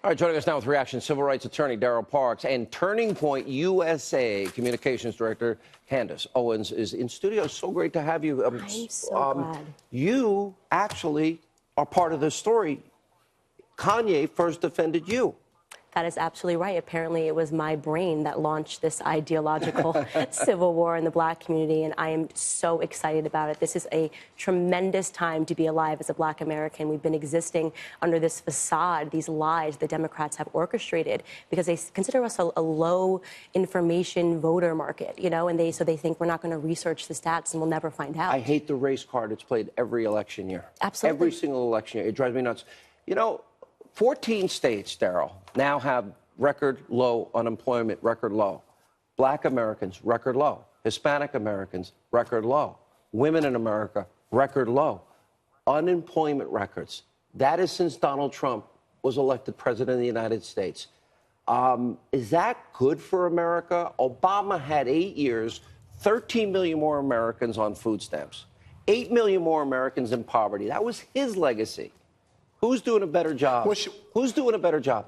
All right, joining us now with reaction, civil rights attorney Darryl Parks and Turning Point USA communications director Candace Owens is in studio. So great to have you. I'm so glad. You actually are part of this story. Kanye first defended you. That is absolutely right. Apparently, it was my brain that launched this ideological civil war in the Black community, and I am so excited about it. This is a tremendous time to be alive as a Black American. We've been existing under this facade, these lies the Democrats have orchestrated, because they consider us a low information voter market, you know, and so they think we're not going to research the stats and we'll never find out. I hate the race card. It's played every election year. Absolutely. Every single election year. It drives me nuts. You know, 14 states, Darryl, now have record low unemployment, record low. Black Americans, record low. Hispanic Americans, record low. Women in America, record low. Unemployment records. That is since Donald Trump was elected president of the United States. Is that good for America? Obama had 8 years, 13 million more Americans on food stamps, 8 million more Americans in poverty. That was his legacy. Who's doing a better job? Who's doing a better job?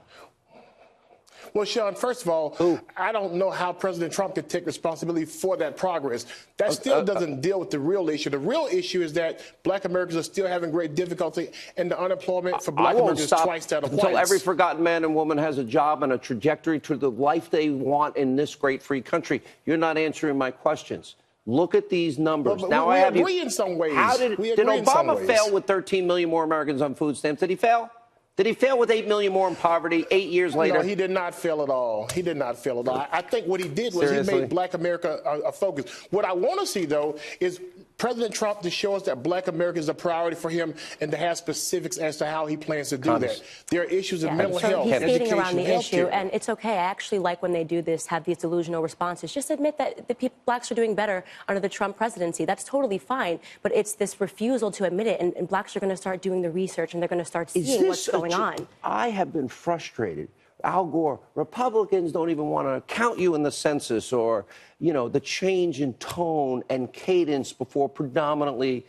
Well, Sean, first of all, I don't know how President Trump could take responsibility for that progress. That still doesn't deal with the real issue. The real issue is that Black Americans are still having great difficulty, and the unemployment for Black Americans is twice that of whites. Until every forgotten man and woman has a job and a trajectory to the life they want in this great free country. You're not answering my questions. Look at these numbers. But now we I have agree you. in some ways. How did Obama fail with 13 million more Americans on food stamps? Did he fail? Did he fail with 8 million more in poverty 8 years later? No, he did not fail at all. He did not fail at all. I think what he did was he made Black America a focus. What I want to see, though, is President Trump to show us that Black America is a priority for him and to have specifics as to how he plans to do that. There are issues of mental health, he's education, skating around the issue, healthcare. and it's okay. I actually like when they do this, have these delusional responses. Just admit that the Blacks are doing better under the Trump presidency. That's totally fine, but it's this refusal to admit it, and Blacks are going to start doing the research, and they're going to start seeing what's going on. I have been frustrated. Al Gore, Republicans don't even want to count you in the census, or, you know, the change in tone and cadence before predominantly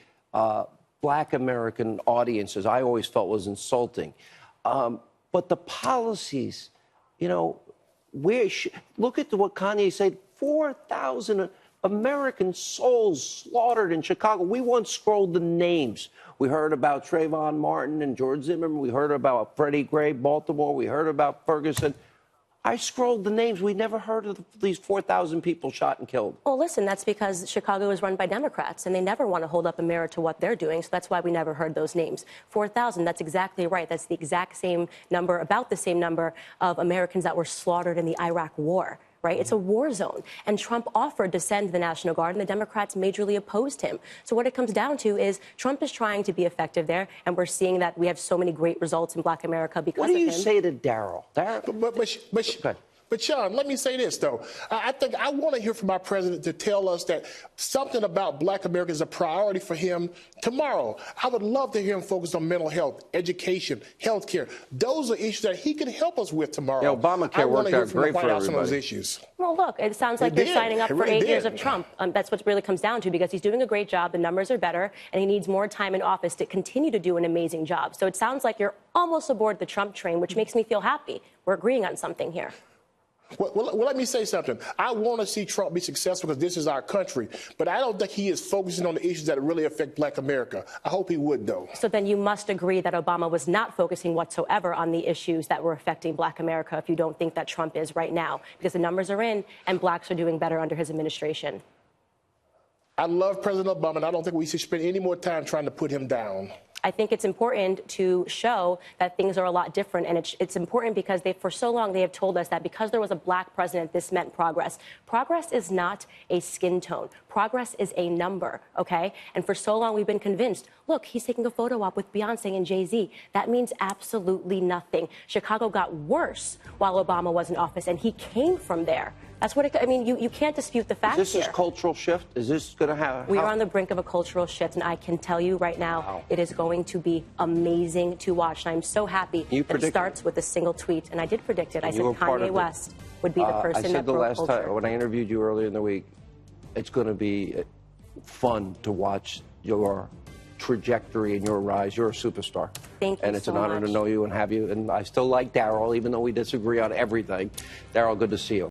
Black American audiences, I always felt was insulting. But the policies, you know, look at what Kanye said, 4,000 American souls slaughtered in Chicago. We once scrolled the names. We heard about Trayvon Martin and George Zimmerman. We heard about Freddie Gray, Baltimore. We heard about Ferguson. I scrolled the names. We never heard of these 4,000 people shot and killed. Well, listen, that's because Chicago is run by Democrats, and they never want to hold up a mirror to what they're doing, so that's why we never heard those names. 4,000, that's exactly right. That's the exact same number, about the same number of Americans that were slaughtered in the Iraq War. Right? It's a war zone. And Trump offered to send the National Guard, and the Democrats majorly opposed him. So what it comes down to is Trump is trying to be effective there, and we're seeing that we have so many great results in Black America because of him. What do you say to Darryl? But Sean, let me say this, though. I think I want to hear from our president to tell us that something about Black America is a priority for him tomorrow. I would love to hear him focus on mental health, education, health care. Those are issues that he can help us with tomorrow. Yeah, Obamacare worked out great for everybody. Those issues. Well, look, it sounds like they're signing up for 8 years of Trump. That's what it really comes down to, because he's doing a great job, the numbers are better, and he needs more time in office to continue to do an amazing job. So it sounds like you're almost aboard the Trump train, which makes me feel happy. We're agreeing on something here. Well, let me say something. I want to see Trump be successful because this is our country, but I don't think he is focusing on the issues that really affect Black America. I hope he would, though. So then you must agree that Obama was not focusing whatsoever on the issues that were affecting Black America if you don't think that Trump is right now, because the numbers are in and Blacks are doing better under his administration. I love President Obama, and I don't think we should spend any more time trying to put him down. I think it's important to show that things are a lot different, and it's important because for so long they have told us that because there was a Black president, this meant progress. Progress is not a skin tone. Progress is a number, okay? And for so long we've been convinced, look, he's taking a photo op with Beyonce and Jay-Z. That means absolutely nothing. Chicago got worse while Obama was in office, and he came from there. That's what I mean, you can't dispute the facts here. Is this a cultural shift? Is this going to have... We are on the brink of a cultural shift, and I can tell you right now, it is going to be amazing to watch. And I'm so happy that it starts with a single tweet. And I did predict it. I said Kanye West would be the person that broke culture. I said the last time, when I interviewed you earlier in the week, it's going to be fun to watch your trajectory and your rise. You're a superstar. Thank you and it's so an honor much. to know you and have you. And I still like Daryl, even though we disagree on everything. Daryl, good to see you.